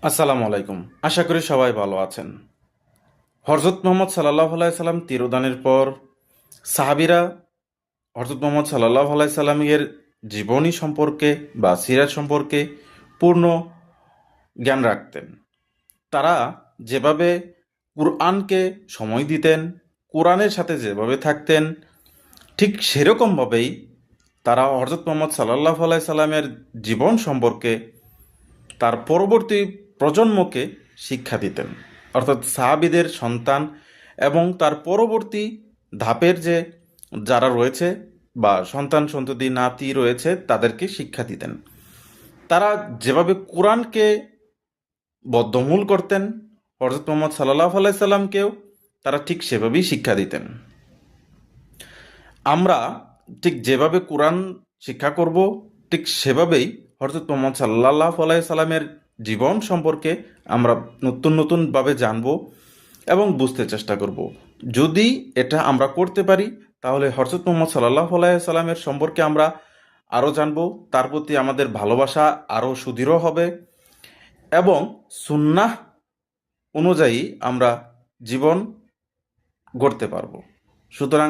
আসসালামু আলাইকুম। আশা করি সবাই ভালো আছেন। হযরত মুহাম্মদ সাল্লাল্লাহু আলাইহি সাল্লাম তিরোধানের পর সাহাবীরা হযরত মুহাম্মদ সাল্লাল্লাহু আলাইহি সাল্লামের জীবনী সম্পর্কে বা সিরাত সম্পর্কে পূর্ণ জ্ঞান রাখতেন। তারা যেভাবে কুরআনকে সময় দিতেন, কোরআনের সাথে যেভাবে থাকতেন, ঠিক সেরকমভাবেই তারা হযরত মুহাম্মদ সাল্লাল্লাহু আলাইহি সাল্লামের জীবন সম্পর্কে তার পরবর্তী প্রজন্মকে শিক্ষা দিতেন, অর্থাৎ সাহাবীদের সন্তান এবং তার পরবর্তী ধাপের যে যারা রয়েছে বা সন্তান সন্ততি নাতি রয়েছে তাদেরকে শিক্ষা দিতেন। তারা যেভাবে কোরআনকে বদ্ধমূল করতেন, হযরত মুহাম্মদ সাল্লাল্লাহু আলাইহি সাল্লামকেও তারা ঠিক সেভাবেই শিক্ষা দিতেন। আমরা ঠিক যেভাবে কোরআন শিক্ষা করব, ঠিক সেভাবেই হযরত মুহাম্মদ সাল্লাল্লাহু আলাইহি সাল্লামের জীবন সম্পর্কে আমরা নতুন নতুনভাবে জানব এবং বুঝতে চেষ্টা করব। যদি এটা আমরা করতে পারি তাহলে হযরত মুহাম্মদ সাল্লাল্লাহু আলাইহি সাল্লামের সম্পর্কে আমরা আরও জানব, তার প্রতি আমাদের ভালোবাসা আরও সুদৃঢ় হবে এবং সুন্নাহ অনুযায়ী আমরা জীবন গড়তে পারবো। সুতরাং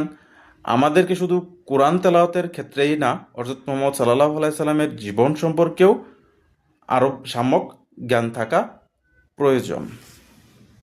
আমাদেরকে শুধু কোরআন তেলাওয়াতের ক্ষেত্রেই না, হযরত মুহাম্মদ সাল্লাল্লাহু আলাইহি সাল্লামের জীবন সম্পর্কেও আরও সম্যক জ্ঞান থাকা প্রয়োজন।